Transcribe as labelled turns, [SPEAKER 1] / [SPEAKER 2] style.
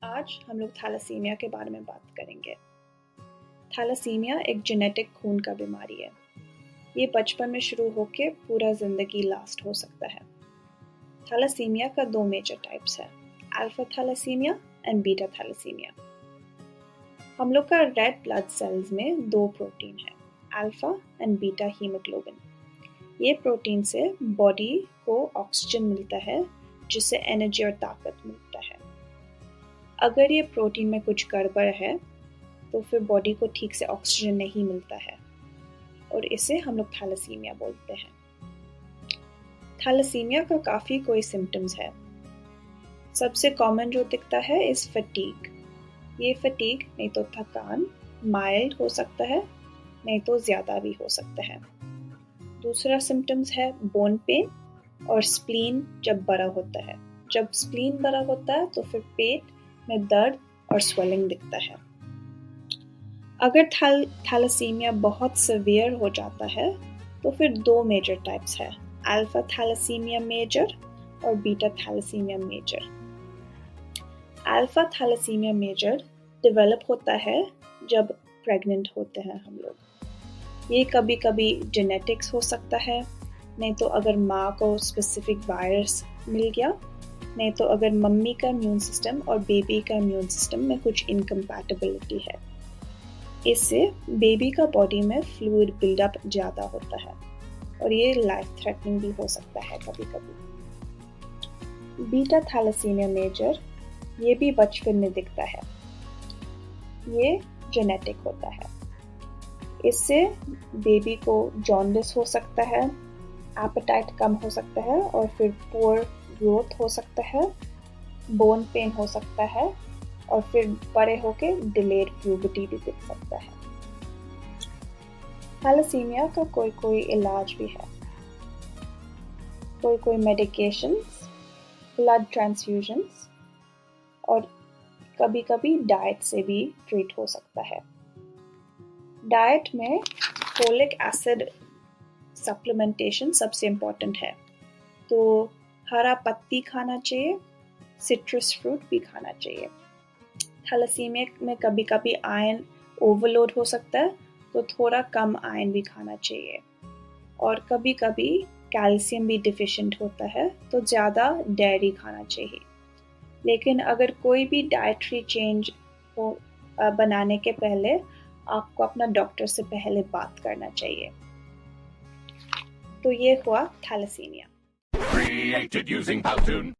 [SPEAKER 1] आज हम लोग थैलेसीमिया के बारे में बात करेंगे। थैलेसीमिया एक जेनेटिक खून का बीमारी है। ये बचपन में शुरू होकर पूरा ज़िंदगी लास्ट हो सकता है। थैलेसीमिया का दो मेजर टाइप्स है, alpha thalassaemia and beta thalassaemia. हम लोग का रेड ब्लड सेल्स में दो प्रोटीन है, अल्फा एंड बीटा हीमोग्लोबिन। ये प्रोटीन से बॉडी को ऑक्सीजन मिलता है, जिससे एनर्जी और ताकत मिलता है। अगर ये प्रोटीन में कुछ गड़बड़ है तो फिर बॉडी को ठीक से ऑक्सीजन नहीं मिलता है और इसे हम लोग थैलेसीमिया बोलते हैं। थैलेसीमिया का काफ़ी कोई सिम्टम्स है। सबसे कॉमन जो दिखता है इस फटीग। ये फटीग नहीं तो थकान, माइल्ड हो सकता है, नहीं तो ज़्यादा भी हो सकता है। दूसरा सिम्टम्स है बोन पेन और स्प्लीन जब बड़ा होता है। जब स्प्लीन बड़ा होता है तो फिर पेट में दर्द और स्वेलिंग दिखता है। अगर थैलेसीमिया बहुत सीवियर हो जाता है तो फिर दो मेजर टाइप्स है, अल्फा थैलेसीमिया मेजर और beta thalassaemia major. Alpha thalassaemia major develop होता है जब प्रेग्नेंट होते हैं हम लोग। ये कभी कभी जेनेटिक्स हो सकता है, नहीं तो अगर माँ को स्पेसिफिक वायरस मिल गया, नहीं तो अगर मम्मी का इम्यून सिस्टम और बेबी का इम्यून सिस्टम में कुछ इनकम्पैटिबिलिटी है। इससे बेबी का बॉडी में फ्लूइड बिल्डअप ज़्यादा होता है और ये लाइफ थ्रेटनिंग भी हो सकता है कभी कभी। बीटा थैलेसीमिया मेजर ये भी बचपन में दिखता है। ये जेनेटिक होता है। इससे बेबी को जॉन्डिस हो सकता है, एपेटाइट कम हो सकता है और फिर पुअर ग्रोथ हो सकता है, बोन पेन हो सकता है और फिर बड़े होके डिलेड प्यूबर्टी भी दिख सकता है। थैलेसीमिया का कोई कोई इलाज भी है, कोई कोई मेडिकेशंस, ब्लड ट्रांसफ्यूजन्स और कभी कभी डाइट से भी ट्रीट हो सकता है। डाइट में फोलिक एसिड सप्लीमेंटेशन सबसे इम्पोर्टेंट है, तो हरा पत्ती खाना चाहिए, सिट्रस फ्रूट भी खाना चाहिए। थैलेसीमिया में कभी कभी आयरन ओवरलोड हो सकता है, तो थोड़ा कम आयरन भी खाना चाहिए और कभी कभी कैल्शियम भी डिफिशिएंट होता है, तो ज़्यादा डेयरी खाना चाहिए। लेकिन अगर कोई भी डाइटरी चेंज हो बनाने के पहले आपको अपना डॉक्टर से पहले बात करना चाहिए। तो ये हुआ थैलेसीमिया।
[SPEAKER 2] Created using Powtoon.